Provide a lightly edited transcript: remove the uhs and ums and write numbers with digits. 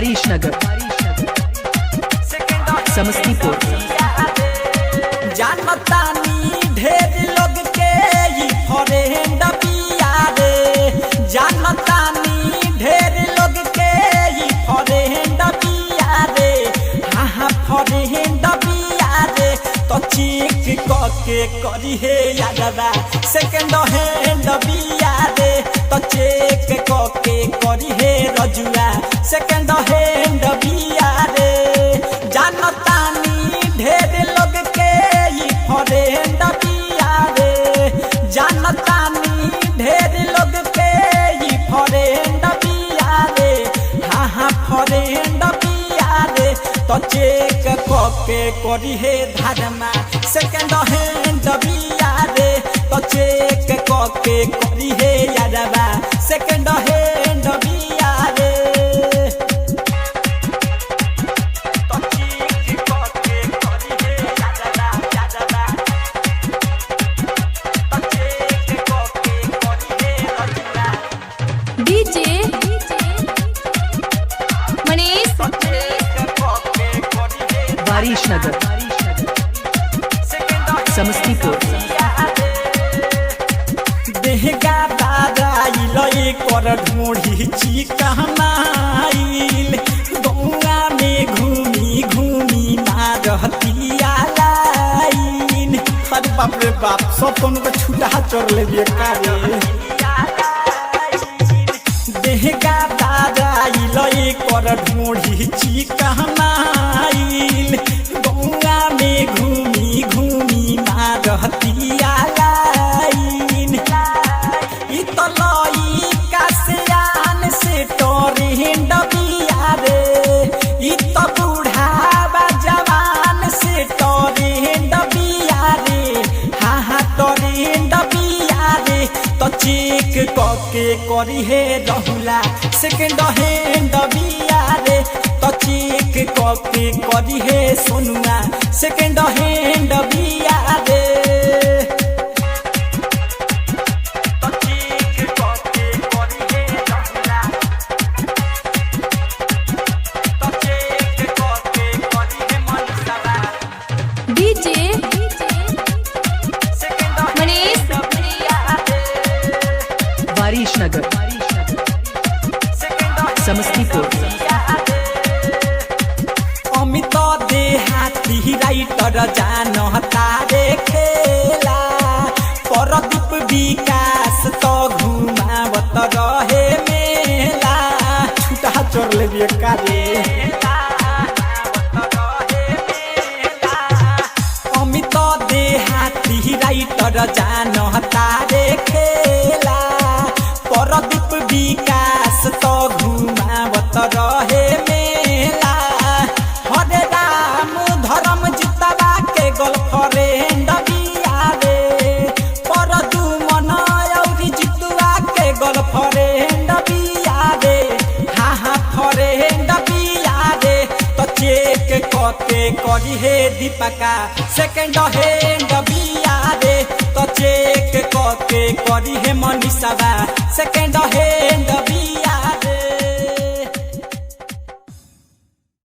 वारिशनगर समस्तीपुर। जानतानी ढेर लोग के ई फ्रेंड बिया रे, जानतानी ढेर लोग के ई फ्रेंड बिया रे, हाँ फ्रेंड बिया रे। तो चेक के करी हे यादवा सेकंड हैंड बिया रे, तो चेक के करी हे रजुआ सेकंड हैंड बिया रे। जानतानी ढेर लोग के ई फ्रेंड बिया रे, जानतानी ढेर लोग के ई फ्रेंड बिया रे, हाँ फ्रेंड बिया रे। तो चेक के करी हे धर्मा सेकंड हैंड बिया रे, तो चेक के करी हे यादवा सेकंड हैंड बिया रे। तो चेक के करी हे यादवा तो चेक के करी हे रजुआ डीजे मनीष वारिशनगर समस्तीपुर। देहगा दादाइल कर ढूढ़ी चिकनाइल, गौआ में घूमी घूमी मारतिया लाइन। अरे बाप रे बाप सब को छुटा चोर ले कारे। देहगा दादाइल कर ढूढ़ी चिकनाइल, गौआ में घूमी घूमी मारतिया लाइन। ई तो लइका सियान से टोरेंड बिया रे, ई तो बूढ़ावा जवान से टोरेंड बिया रे, हाँ टोरेंड बिया रे। तो चेक के करी हे रहुला सेकंड हैंड बिया रे, तो चेक के करी हे सोनुआ सेकंड हैंड बिया रे। तो चेक के करी हे रहुला, तो चेक के करी हे मनीषवा डीजे सेकंड मनीष वारिशनगर समस्तीपुर। अमित देहाती राइटर जान तारे खेला, परदीप विकास तो घुमावत रहे मेला। छुटा चोर ले कारे। अमित देहाती राइटर जान तारे खेला, परदीप विकास तो घुमावत रहे मेला। हरे राम धर्म जितवा के गर्लफ्रेंड बिया रे, परदुमन औरी जितवा के गर्लफ्रेंड बिया रे, हाँ फ्रेंड बिया रे। तो चेक के करी हे दीपका सेकंड हैंड बिया रे, तो चेक के करी हे मनीषवा सेकंड हैंड